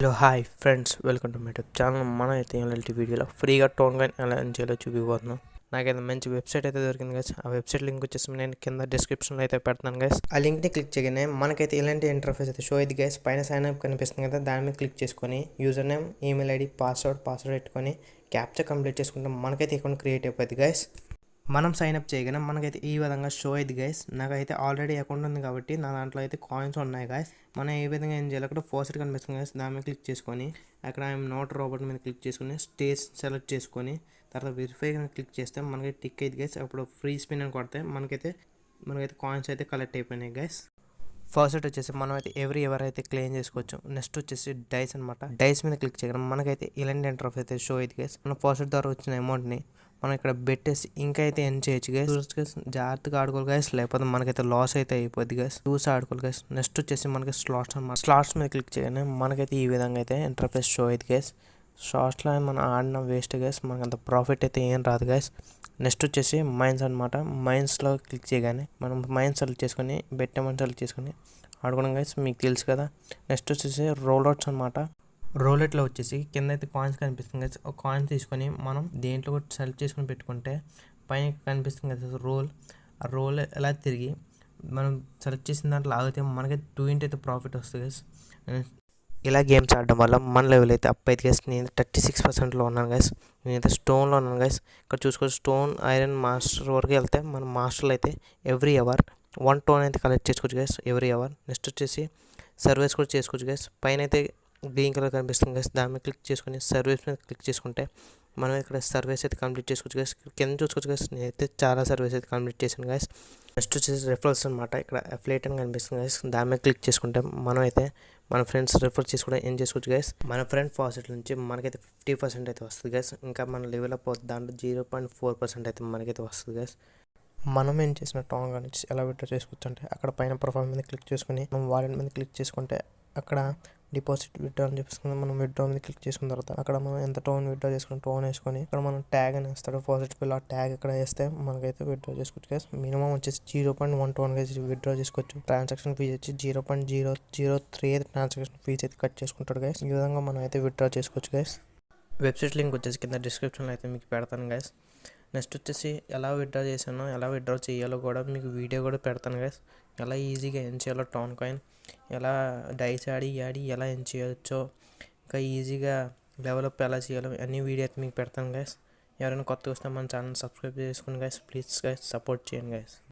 Hello hi friends, welcome to my YouTube channel. మనం అయితే ఇలాంటి వీడియోలో ఫ్రీగా టోన్ కాయిన్ ఎలా ఎర్న్ చేయాలో చూపిపోతున్నాం. నాకైతే మంచి వెబ్సైట్ అయితే దొరికింది గైస్. ఆ వెబ్సైట్ లింక్ వచ్చేసి నేను కింద డిస్క్రిప్షన్లో అయితే పెడతాను గైస్. ఆ లింక్ని క్లిక్ చేయగానే మనకైతే ఇలాంటి ఇంటర్ఫేస్ అయితే షో అయింది గైస్. పైన సైన్ అప్ కనిపిస్తుంది కదా, దాని మీద క్లిక్ చేసుకొని user name, email ID, password పెట్టుకొని క్యాప్చర్ కంప్లీట్ చేసుకుంటే మనకైతే అకౌంట్ క్రియేట్ అయిపోద్ది గైస్. మనం సైన్అప్ చేయగానే మనకైతే ఈ విధంగా షో అయింది గైస్. నాకైతే ఆల్రెడీ అకౌంట్ ఉంది కాబట్టి నా దాంట్లో అయితే కాయిన్స్ ఉన్నాయి గైస్. మనం ఏ విధంగా ఏం చేయాలి, అక్కడ ఫస్ట్ కనిపిస్తుంది గైస్, దాని మీద క్లిక్ చేసుకొని అక్కడ ఐఎమ్ నాట్ రోబోట్ మీద క్లిక్ చేసుకొని స్టేజ్ సెలెక్ట్ చేసుకొని తర్వాత వెరిఫై క్లిక్ చేస్తే మనకి టిక్ అయింది గైస్. అప్పుడు ఫ్రీ స్పిన్ అని కొడితే మనకైతే కాయిన్స్ అయితే కలెక్ట్ అయిపోయినాయి గైస్. ఫస్ట్ వచ్చేసి మనం అయితే ఎవర్ అయితే క్లెయిమ్ చేసుకోవచ్చు. నెక్స్ట్ వచ్చేసి డైస్ అనమాట. డైస్ మీద క్లిక్ చేయడం మనకైతే ఇలాంటి ఇంటర్ఫేస్ అయితే షో అయింది గైస్. మనం ఫస్ట్ ద్వారా వచ్చిన అమౌంట్ని మనం ఇక్కడ పెట్టేసి ఇంకా అయితే ఎర్న్ చేయొచ్చు గైస్. జాగ్రత్తగా ఆడుకోవాలి గైస్, లేకపోతే మనకైతే లాస్ అయితే అయిపోద్ది గైస్. చూసి ఆడుకోవాలి గైస్. నెక్స్ట్ వచ్చేసి మనకి స్లాట్స్ అనమాట. స్లాట్స్ మీద క్లిక్ చేయగానే మనకైతే ఈ విధంగా అయితే ఇంటర్ఫేస్ షో అయింది గైస్. షార్ట్స్లో మనం ఆడిన వేస్ట్ గైస్, మనకు అంత ప్రాఫిట్ అయితే ఏం రాదు గైస్. నెక్స్ట్ వచ్చేసి మైన్స్ అనమాట. మైన్స్లో క్లిక్ చేయగానే మనం మైన్స్ సెలెక్ట్ చేసుకొని బెట్ అమౌంట్ సెలెక్ట్ చేసుకొని ఆడుకోవడం గైస్, మీకు తెలుసు కదా. నెక్స్ట్ వచ్చేసి రోల్అవుట్స్ అనమాట. రోలెట్లో వచ్చేసి కింద అయితే కాయిన్స్ కనిపిస్తుంది కదా, ఒక కాయిన్ తీసుకొని మనం దేంట్లో కూడా సెలెక్ట్ చేసుకొని పెట్టుకుంటే పైన కనిపిస్తుంది కదా రోల్. ఆ రోల్ ఎలా తిరిగి మనం సెలెక్ట్ చేసిన దాంట్లో ఆగితే మనకైతే 2x అయితే ప్రాఫిట్ వస్తుంది గైస్. ఇలా గేమ్స్ ఆడడం వల్ల మన లెవెల్ అయితే అప్ అయితే గైస్. నేను 36%లో ఉన్నాను గైస్. నేనైతే స్టోన్లో ఉన్నాను గైస్. ఇక్కడ చూసుకోవచ్చు, స్టోన్ ఐరన్ మాస్టర్ వరకు వెళ్తే మన మాస్టర్లు అయితే ఎవ్రీ అవర్ 1 టోన్ అయితే కలెక్ట్ చేసుకోవచ్చు గైస్, ఎవ్రీ అవర్. నెక్స్ట్ వచ్చేసి సర్వీస్ కూడా చేసుకోవచ్చు గైస్. పైన అయితే గ్రీన్ కలర్ కనిపిస్తుంది గైస్, దాని మీద క్లిక్ చేసుకొని సర్వీస్ మీద క్లిక్ చేసుకుంటే మనం ఇక్కడ సర్వీస్ అయితే కంప్లీట్ చేసుకోవచ్చు గైస్. కింద చూసుకోవచ్చు గైస్, నేనైతే చాలా సర్వీస్ అయితే కంప్లీట్ చేశాను గైస్. నెక్స్ట్ వచ్చేసి రెఫరల్స్ అనమాట. ఇక్కడ అఫిలియేట్ అని కనిపిస్తుంది గైస్, దాని మీద క్లిక్ చేసుకుంటే మనం అయితే మన ఫ్రెండ్స్ రెఫర్ చేసి కూడా ఏం చేసుకోవచ్చు గైస్. మన ఫ్రెండ్ ఫాసెట్ నుంచి మనకైతే 50% అయితే వస్తుంది గైస్. ఇంకా మన లెవెల్ అప్ అవుతుంది, దాంట్లో 0.4% అయితే మనకైతే వస్తుంది గైస్. మనం ఏం చేసిన టాంగ్ నుంచి ఎలా విత్డ్రా చేసుకోవచ్చు అంటే అక్కడ పైన ప్రొఫైల్ మీద క్లిక్ చేసుకుని మనం వాలెట్ మీద క్లిక్ చేసుకుంటే అక్కడ డిపాజిట్ విత్డ్రా అని చెప్పేసి మనం విత్డ్రా మీద క్లిక్ చేసుకున్న తర్వాత అక్కడ మనం ఎంత టోన్ విత్డ్రా చేసుకుని టోన్ వేసుకొని ఇక్కడ మనం ట్యాగ్ అని వేస్తాడు ఫాసెట్ బిల్. ఆ ట్యాగ్ ఇక్కడ వేస్తే మనకైతే విత్డ్రా చేసుకోవచ్చు గైస్. మినిమం వచ్చేసి 0.1 టోన్ గైస్ విత్డ్రా చేసుకోవచ్చు. ట్రాన్సాక్షన్ ఫీజ్ వచ్చి 0.003 ట్రాన్సాక్షన్ ఫీజ్ అయితే కట్ చేసుకుంటాడు గైస్. ఈ విధంగా మనం అయితే విత్డ్రా చేసుకోవచ్చు గైస్. వెబ్సైట్ లింక్ వచ్చేసి కింద డిస్క్రిప్షన్లో అయితే మీకు పెడతాను గైస్. నెక్స్ట్ వచ్చేసి ఎలా విత్డ్రా చేశానో ఎలా విత్డ్రా చేయాలో కూడా మీకు వీడియో కూడా పెడతాను గైస్. ఎలా ఈజీగా ఎర్న్ చేయాలో టోన్ కాయిన్, ఎలా డైస్ ఆడి ఎలా ఎర్న్ చేయొచ్చో, ఇంకా ఈజీగా డెవలప్ ఎలా చేయాలో అన్ని వీడియో అయితే మీకు పెడతాను గైస్. ఎవరైనా కొత్తగా వస్తే మన ఛానల్ సబ్స్క్రైబ్ చేసుకోండి గైస్. ప్లీజ్ గైస్ సపోర్ట్ చేయండి గైస్.